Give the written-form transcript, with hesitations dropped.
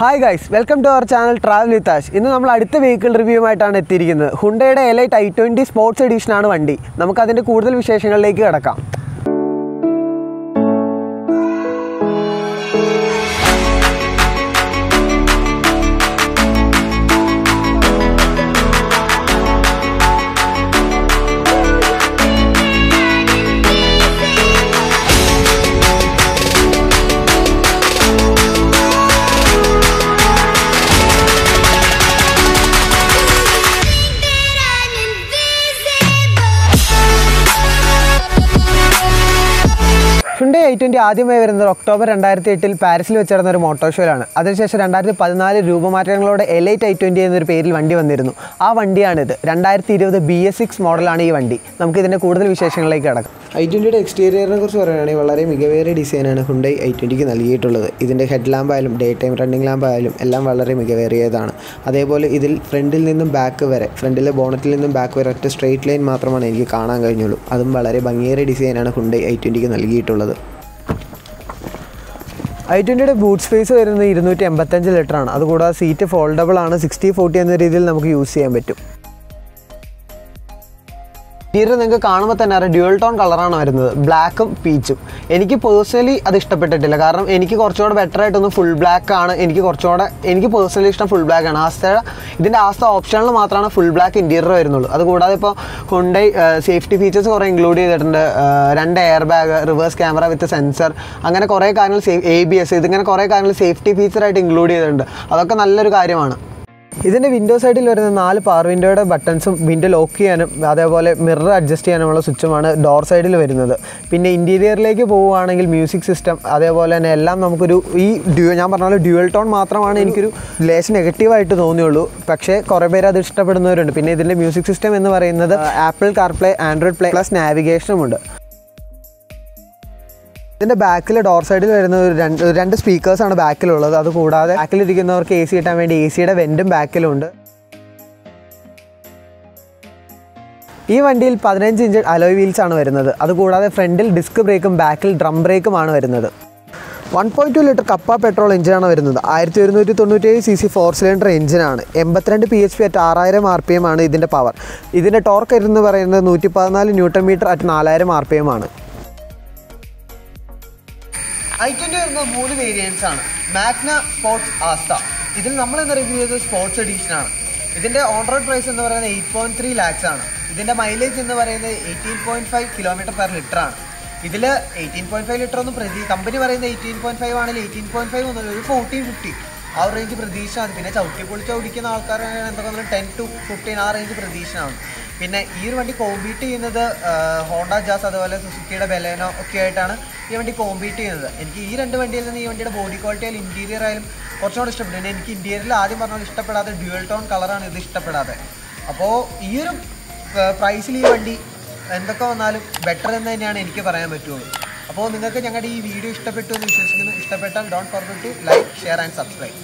Hi guys, welcome to our channel Travel with Ash. ഇന്ന് നമ്മൾ അടുത്ത വെഹിക്കിൾ റിവ്യൂ ആയിട്ടാണ് എത്തിയിരിക്കുന്നത്. ഹുണ്ടയുടെ എലൈറ്റ് i20 സ്പോർട്സ് എഡിഷൻ ആണ് വണ്ടി. നമുക്ക് അതിന്റെ കൂടുതൽ വിശേഷങ്ങളിലേക്ക് കടക്കാം. Hyundai i20 ആദ്യമായി വരുന്നത് ഒക്ടോബർ 2008 പാരീസിൽ വെച്ച് നടന്ന ഒരു മോട്ടോർ ഷോയിലാണ്. അതിനുശേഷം 2014 രൂപമാറ്റങ്ങളോടെ എലൈറ്റ് i20 എന്നൊരു പേരിൽ വണ്ടി വന്നിരുന്നു. ആ വണ്ടിയാണിത്. 2020 BS6 മോഡലാണ് ഈ വണ്ടി. നമുക്ക് ഇതിൻ്റെ കൂടുതൽ വിശേഷങ്ങളിലേക്ക് കടക്കാം. i20യുടെ എക്സ്റ്റീരിയറിനെ കുറിച്ച് പറയുകയാണെങ്കിൽ വളരെ മികവേറിയ ഡിസൈനാണ് Hyundai i20ക്ക് നൽകിയിട്ടുള്ളത്. ഇതിൻ്റെ ഹെഡ് ലാമ്പ് ആയാലും ഡേ ടൈം റണ്ണിംഗ് ലാമ്പ് ആയാലും എല്ലാം വളരെ മികവേറിയതാണ്. അതേപോലെ ഇതിൽ ഫ്രണ്ടിൽ നിന്നും ബാക്ക് വരെ, ഫ്രണ്ടിലെ ബോണറ്റിൽ നിന്നും ബാക്ക് വരെ ഒറ്റ സ്ട്രെയിറ്റ് ലൈൻ മാത്രമാണ് എനിക്ക് കാണാൻ കഴിഞ്ഞുള്ളൂ. അതും വളരെ ഭംഗിയേറിയ ഡിസൈനാണ് Hyundai i20ക്ക് നൽകിയിട്ടുള്ളത്. i20യുടെ ബൂട്ട് സ്പേസ് വരുന്നത് 285 ലിറ്ററാണ്. അതുകൂടാതെ സീറ്റ് ഫോൾഡബിൾ ആണ്. 60-40 എന്ന രീതിയിൽ നമുക്ക് യൂസ് ചെയ്യാൻ പറ്റും. ഇന്റീരിയർ നിങ്ങൾക്ക് കാണുമ്പോൾ തന്നെ അറിയാം, ഡ്യുവൽ ടോൺ കളറാണ് വരുന്നത്, ബ്ലാക്കും പീച്ചും. എനിക്ക് പേഴ്സണലി അത് ഇഷ്ടപ്പെട്ടിട്ടില്ല. കാരണം എനിക്ക് കുറച്ചുകൂടെ ബെറ്റർ ആയിട്ടൊന്ന് ഫുൾ ബ്ലാക്ക് ആണ് എനിക്ക് പേഴ്സണലി ഇഷ്ടം ഫുൾ ബ്ലാക്ക് ആണ്. ഇതിൻ്റെ ഓപ്ഷനിൽ മാത്രമാണ് ഫുൾ ബ്ലാക്ക് ഇൻറ്റീരിയർ വരുന്നുള്ളൂ. അതുകൂടാതെ ഇപ്പോൾ Hyundai സേഫ്റ്റി ഫീച്ചേഴ്സ് കുറേ ഇൻക്ലൂഡ് ചെയ്തിട്ടുണ്ട്. 2 എയർ ബാഗ്, റിവേഴ്സ് ക്യാമറ വിത്ത് സെൻസർ, അങ്ങനെ കുറേ കാര്യങ്ങൾ ABS, ഇതിങ്ങനെ കുറേ കാര്യങ്ങൾ സേഫ്റ്റി ഫീച്ചറായിട്ട് ഇൻക്ലൂഡ് ചെയ്തിട്ടുണ്ട്. അതൊക്കെ നല്ലൊരു കാര്യമാണ്. ഇതിൻ്റെ വിൻഡോ സൈഡിൽ വരുന്ന 4 പവർ വിൻഡോയുടെ ബട്ടൺസും വിൻഡോ ലോക്ക് ചെയ്യാനും അതേപോലെ മിറർ അഡ്ജസ്റ്റ് ചെയ്യാനുമുള്ള സ്വിച്ചുമാണ് ഡോർ സൈഡിൽ വരുന്നത്. പിന്നെ ഇൻറ്റീരിയറിലേക്ക് പോവുകയാണെങ്കിൽ മ്യൂസിക് സിസ്റ്റം, അതേപോലെ തന്നെ എല്ലാം നമുക്കൊരു ഞാൻ പറഞ്ഞ പോലെ ഡ്യുവൽ ടോൺ മാത്രമാണ് എനിക്കൊരു ലേശം നെഗറ്റീവായിട്ട് തോന്നിയുള്ളൂ. പക്ഷേ കുറേ പേര് അത് ഇഷ്ടപ്പെടുന്നവരുണ്ട്. പിന്നെ ഇതിൻ്റെ മ്യൂസിക് സിസ്റ്റം എന്ന് പറയുന്നത് Apple CarPlay, Android play plus നാവിഗേഷനുമുണ്ട്. ഇതിൻ്റെ ബാക്കിൽ ഡോർ സൈഡിൽ വരുന്ന രണ്ട് സ്പീക്കേഴ്സാണ് ബാക്കിലുള്ളത്. അതുകൂടാതെ ബാക്കിലിരിക്കുന്നവർക്ക് AC കിട്ടാൻ വേണ്ടി ACയുടെ വെൻറ്റും ബാക്കിലുണ്ട്. ഈ വണ്ടിയിൽ 15 ഇഞ്ച് അലോയ് വീൽസാണ് വരുന്നത്. അതുകൂടാതെ ഫ്രണ്ടിൽ ഡിസ്ക് ബ്രേക്കും ബാക്കിൽ ഡ്രം ബ്രേക്കുമാണ് വരുന്നത്. 1.2 ലിറ്റർ കപ്പ പെട്രോൾ എഞ്ചിനാണ് വരുന്നത്. 1197 cc 4 സിലിണ്ടർ എഞ്ചിനാണ്. 82 PHP അറ്റ് 6000 RPM ആണ് ഇതിൻ്റെ പവർ. ഇതിൻ്റെ ടോർക്ക് എന്ന് പറയുന്നത് 114 ന്യൂട്ടൺ മീറ്റർ അറ്റ് 4000 RPM ആണ്. i20 വരുന്നത് 3 വേരിയൻസ് ആണ്. Magna, sports, Asta. ഇതിൽ നമ്മൾ ഇന്ന് റിവ്യൂ ചെയ്തത് സ്പോർട്സ് എഡിഷനാണ്. ഇതിൻ്റെ ഓൺ റോഡ് പ്രൈസ് എന്ന് പറയുന്നത് 8.3 lakhs ആണ്. ഇതിൻ്റെ മൈലേജ് എന്ന് പറയുന്നത് 18.5 km/ലിറ്റർ ആണ്. ഇതിൽ 18.5 ലിറ്റർ ഒന്നും കമ്പനി പറയുന്നത് 18.5 ആണെങ്കിൽ 18.5 ഒന്നും ഒരു 14-15 ആ ഒരു റേഞ്ച് പ്രതീക്ഷയാണ്. പിന്നെ ചവിട്ടി പൊളിച്ച് ഓടിക്കുന്ന ആൾക്കാരാണ് എന്തൊക്കെ 10 to 15 ആ റേഞ്ച് പ്രതീക്ഷയാണ്. പിന്നെ ഈ ഒരു വണ്ടി കോമ്പീറ്റ് ചെയ്യുന്നത് ഹോണ്ട ജാസ് അതുപോലെ സുസുക്കിയുടെ ബെലേനോ ഒക്കെ ആയിട്ടാണ് ഈ വണ്ടി കോമ്പീറ്റ് ചെയ്യുന്നത്. എനിക്ക് ഈ 2 വണ്ടിയിൽ നിന്ന് ഈ വണ്ടിയുടെ ബോഡി ക്വാളിറ്റി ആയാലും ഇൻറ്റീരിയർ ആയാലും കുറച്ചുകൂടെ ഇഷ്ടപ്പെട്ടു. പിന്നെ എനിക്ക് ഇൻറ്റീരിയറിൽ ആദ്യം പറഞ്ഞാൽ ഇഷ്ടപ്പെടാതെ ഡ്യുവൽ ടോൺ കളറാണ് ഇത് ഇഷ്ടപ്പെടാതെ. അപ്പോൾ ഈ ഒരു പ്രൈസിൽ ഈ വണ്ടി എന്തൊക്കെ വന്നാലും ബെറ്റർ എന്ന് തന്നെയാണ് എനിക്ക് പറയാൻ പറ്റുള്ളൂ. അപ്പോൾ നിങ്ങൾക്ക് ഞങ്ങളുടെ ഈ വീഡിയോ ഇഷ്ടപ്പെട്ടു എന്ന് വിശ്വസിക്കുന്നു. ഇഷ്ടപ്പെട്ടാൽ don't forget to like, share and subscribe.